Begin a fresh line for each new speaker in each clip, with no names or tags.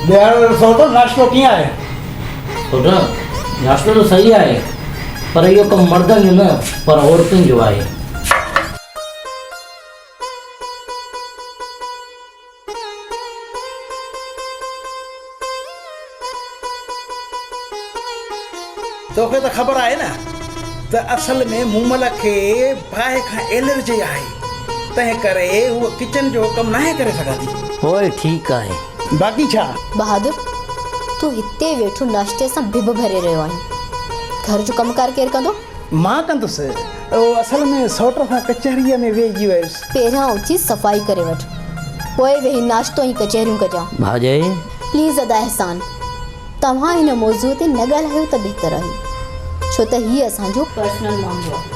सोटो नाश्तो कीअं आहे?
छोटा नाश्तो तो सही आहे, पर इहो कमु मर्दनि जो न पर औरतुनि जो आहे।
तोखे त ख़बर आहे न त असल में मूमल खे बाहि खां एलर्जी आहे, तंहिं करे उहा किचन जो कमु नाहे करे सघंदी।
पोइ ठीकु आहे।
बाक़ी छा?
बहादुर, तूं हिते वेठो नाश्ते सां भिब भरे रहियो आहीं। घर जो कमकार केरु कंदो?
मां कंदुसि। असल में सौट सां कचहरीअ में वेही वियुसि।
पहिरियां उथी सफ़ाई करे वठ, पोइ वेही नाश्तो ऐं कचहरियूं कजां।
भाॼे
प्लीज़ अदा एहसान, तव्हां हिन मौज़ूअ ते न ॻाल्हायो त बहितर आहे, छो त हीअ असांजो पर्सनल मामिलो आहे।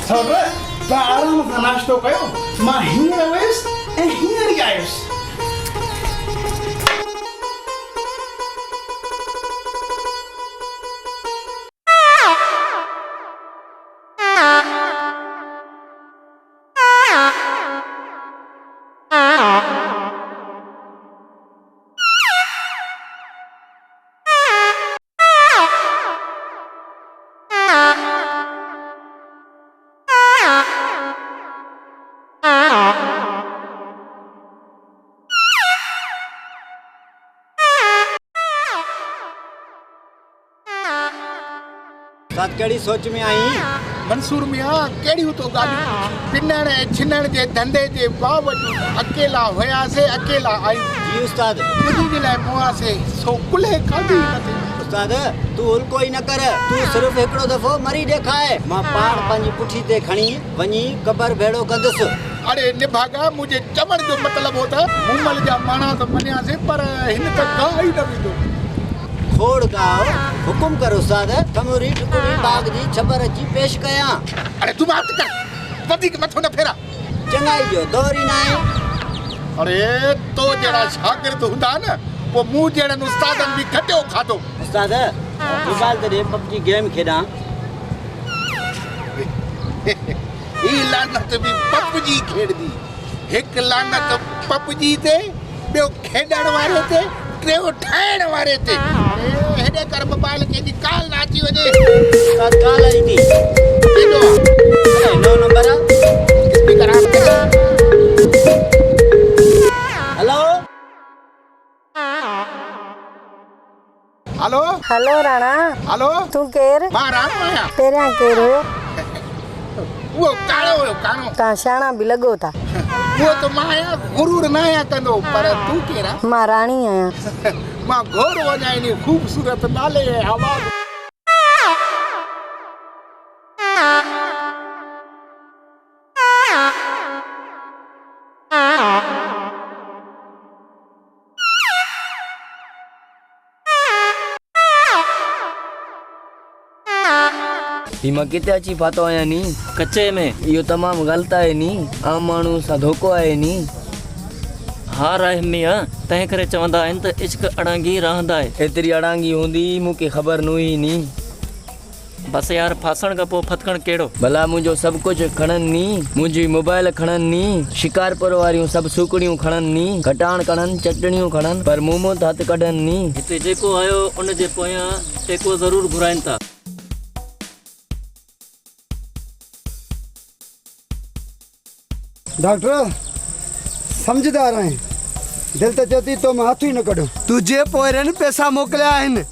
सौट, तव्हां आराम सां नाश्तो कयो, मां हींअर वियुसि ऐं हींअर ई आयुसि।
साथ कड़ी सोच में आई?
मंसूर मियां कहिड़ियूं तो ॻाल्हियूं, पिनण ऐं छिनण जे धंधे जे बावजूदि अकेला हुयासीं, अकेला आहियूं।
जी उस्ताद।
ख़ुदी जे लाइ मुआसे सो कुल्हे कादी नथी।
उस्ताद तू उल्को ही न कर, तू सिर्फ हिकिड़ो दफ़ो मरी ॾेखाए, मां पाण पंहिंजी पुठी ते खणी वञी क़बर भेड़ो कंदुसि।
अरे निभागा, मुंहिंजे चवण जो मतिलबु हो त मूमल जा माना त मञियासीं, पर हिन त गा ई न विधो।
खोड़ गाओ, हुकुम कर उस्ताद, कमूरी टुकुरी बाग जी छबर जी पेश कयां।
अरे तू बात कर, वधीक मथो न फेरा।
चङाई जो दौर ई न आहे।
अरे तो जहिड़ा शागिर्द हूंदा न, पोइ मूं जहिड़नि उस्तादनि बि घटियो खाधो।
उस्ताद मोबाइल ते ॾे पबजी गेम खेॾां।
ही लानत बि पबजी खेॾंदी, हिकु लानत पबजी ते, ॿियो खेॾण वारे ते, टियों ठाहिण वारे ते। हेॾे कर मोबाइल कंहिंजी काल न अची वञे।
उस्ताद काल आई थी। अरे नओं नंबर आहे,
स्पीकर ऑन कर।
Hello
hello
hello Rana.
Hello
तू केर?
मां राणो आहियां।
पहिरियां केर हुयो?
उहो काणो हुयो, काणो।
तव्हां शाणा बि लॻो था।
उहो त मां आहियां, गुरूर न आहियां कंदो, पर तूं केरु आहे?
मां राणी आहियां।
मां घोर वञा इन ख़ूबसूरत नाले ऐं आवाज़।
ही मां किथे अची फातो आहियां नी? कच्चे में। इहो तमामु ग़लति आहे नी, आम माण्हू सां धोखो आहे नी।
हा रहमिया, तंहिं करे चवंदा आहिनि त इश्क अड़ंगी रहंदा आहे।
एतिरी अड़ंगी हूंदी मूंखे ख़बर न हुई नी।
बसि यार, फासण खां पोइ फतकण कहिड़ो।
भला मुंहिंजो सभु कुझु खणनि नी, मुंहिंजी मोबाइल खणनि नी, शिकारपुर वारियूं सभु सुकड़ियूं खणनि नी, खटाण खणनि, चटणियूं खणनि, पर मूं मां त हथु कढनि नी।
हिते जेको आयो उन जे पोयां टेको ज़रूरु घुराइनि था।
डॉक्टर समझदार आहिनि, दिलि त चवती तो मां हथ ई न कढो। तुंहिंजे पोरनि पैसा मोकिलिया आहिनि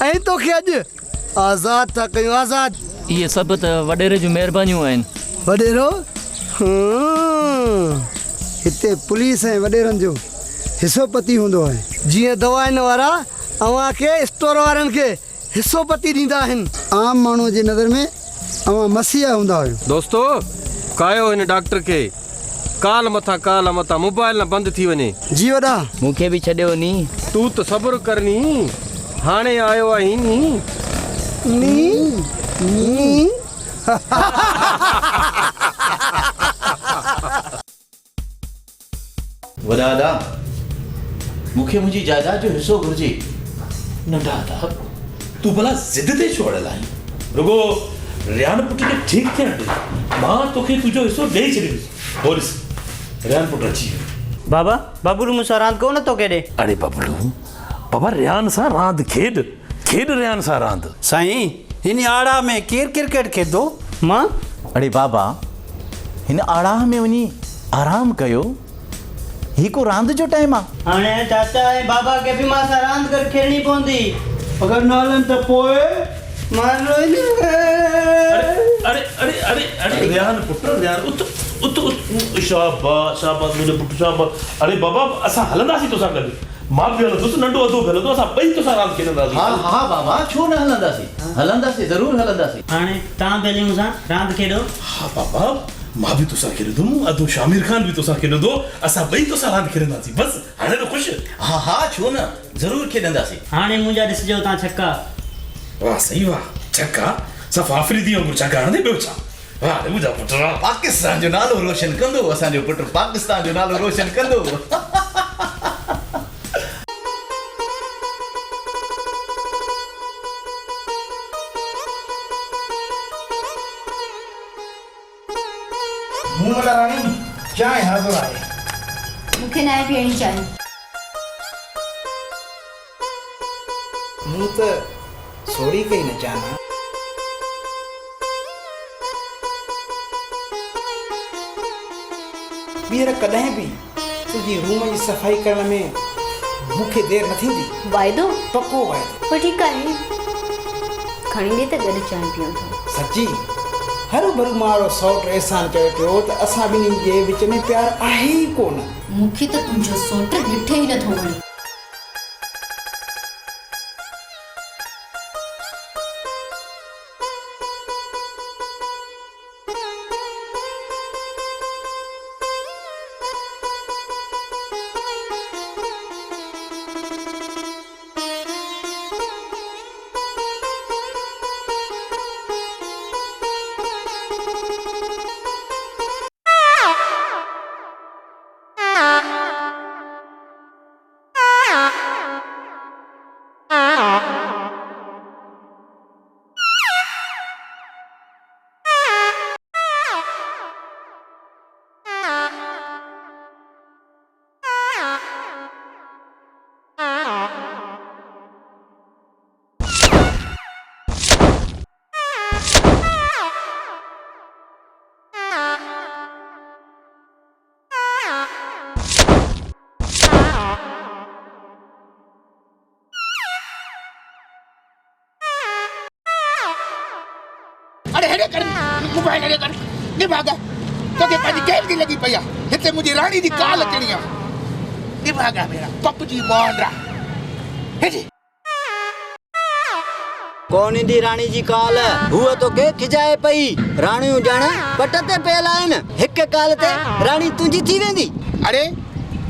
ऐं तोखे अॼु आज़ादु था कयूं, आज़ादु।
इहे सभु त वॾेरे जूं महिरबानियूं आहिनि।
वॾेरो? हिते पुलिस ऐं वॾेरनि जो हिसो पती हूंदो आहे, जीअं दवाउनि वारा अव्हां खे स्टोर वारनि खे हिसो पती ॾींदा आहिनि। आम माण्हूअ जी नज़र में अव्हां मसीहा हूंदा आहियो।
दोस्तो कायो हिन डॉक्टर खे, काल मथा मोबाइल न बंदि थी वञे।
जी वॾा,
मूंखे बि छॾियो नी।
तूं त सब्र करनी, हाणे आयो आहीं नी।
वॾा दादा, मूंखे मुंहिंजी जायदाद जो हिसो घुरिजे। नंढा दादा, तूं भला ज़िद ते छो अड़ियल आहीं? रुगो रियान पुट खे ठीकु थियण ॾे, मां तोखे तुंहिंजो हिसो ॾेई छॾींदुसि। हो ॾिस, रियान पुट अची वियो।
बाबा बबलू मूंसां रांदि कोन थो केॾे।
अरे बबलू बाबा रियान सां रांदि खेॾ रियान सां रांदि।
साईं हिन आड़ा में केरु क्रिकेट खेॾंदो?
मां
अरे बाबा हिन आड़ाह में वञी आराम कयो, ही को रांदि जो टाइम आहे।
हाणे चाचा ऐं बाबा खे बि मां सां रांदि करे खेॾणी पवंदी, अगरि न हलनि त पोइ
अरे अरे अरे अरे रियान पुत्र रियान उत उत उत शाबाश शाबाश मुंहिंजो पुटु शाबाश। अरे बाबा असां हलंदासीं तोसां गॾु, मां बि हलंदुसि, नंढो अधो बि हलंदो, असां ॿई तोसां रांदि खेॾंदासीं।
हाँ हाँ बाबा छो न हलंदासीं ज़रूरु हलंदासीं।
हाणे तव्हां पहले मूंसां रांदि खेॾो।
हाँ बाबा मां बि तोसां खेॾंदुमि, अधो शामिर खान बि तोसां खेॾंदो, असां ॿई तोसां रांदि खेॾंदासीं। बसि हाणे त ख़ुशि?
हाँ हाँ छो न ज़रूरु खेॾंदासीं।
हाणे मुंहिंजा ॾिसिजो तव्हां छक्का।
वाह सही वाह, छक्का सफ़ा आफ़रीदी वांगुरु छक्का हणंदे, ॿियो छा। वाह रे मुंहिंजा पुट
पाकिस्तान जो नालो रोशन कंदो, असांजो पुटु पाकिस्तान जो नालो रोशन कंदो।
मूमला राणी चांहि हाज़िर आहे।
मूंखे न आहे पीअणी चांहि।
मूं त सोड़ी कई न चाहना। ॿीहर कॾहिं बि तुंहिंजी रूम जी सफ़ाई करण में मूंखे देरि न थींदी।
वाइदो?
पको वाइदो।
पोइ ठीकु आहे, खणी ॾे त गॾु चांहि पीऊं था।
सची हरू भरू मारो सौट एहसान कयो पियो त असां ॿिन्हिनि जे विच में प्यार आहे ई कोन।
मूंखे त तुंहिंजो सौट ॾिठे ई नथो वणे।
अरे हेॾे कर मोबाइल हेॾे कर निभागा तोखे पंहिंजी गेम थी लॻी पई आहे। हिते मुंहिंजी राणी जी काल अचणी आहे। निभागा भेणा पप जी मोहनरा हेॾे
कौन ईंदी राणी जी काल? हूअ तोखे खिजाए पई। राणियूं ॼण पट ते पियल आहिनि, हिक काल ते राणी तुंहिंजी थी वेंदी।
अरे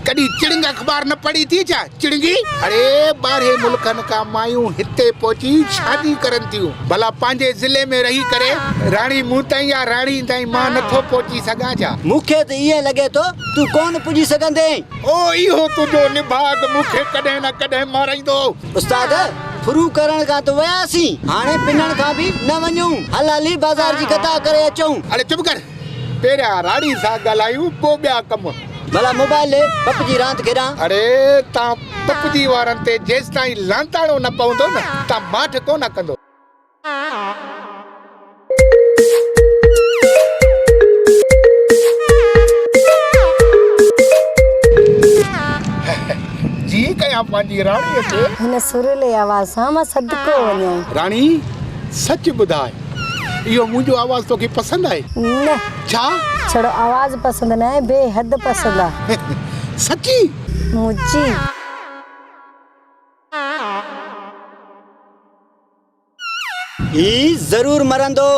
कॾहिं चिड़िंग अख़बार न पढ़ी थी छा? चिड़िंगी अरे 12 मुल्कनि खां मायूं हिते पहुची शादी करनि थियूं। भला पंहिंजे ज़िले में रही करे राणी मूं ताईं या राणी ताईं मां नथो पहुची सघां छा?
मूंखे त ईअं लॻे थो तूं कोन पुॼी सघंदे।
ओ इहो तुंहिंजो निभाग मूंखे कॾहिं न कॾहिं माराईंदो।
उस्ताद फ्रू करण खां त वियासीं, हाणे पिनण खां बि न वञूं। हल हली बाज़ार जी कथा करे अचूं।
अरे चुप कर, पहिरियां राणी सां ॻाल्हायूं पोइ ॿिया कम।
भला मोबाइल ले पप जी रांदि खेॾां।
अरे तव्हां पप जी वारनि ते जेसि ताईं लांताड़ो न पवंदो न तव्हां माठ कोन कंदो। जी कयां पंहिंजी राणीअ खे।
हिन सुरीले आवाज़ सां मां सदको वञां।
राणी सच ॿुधाए, इहो मुंहिंजो आवाज़ तोखे पसंदि आहे?
न
छा?
छड़ो आवाज़ पसंदि न आहे, बेहद पसंदि आहे।
सची?
मुझी
ही ज़रूर मरंदो।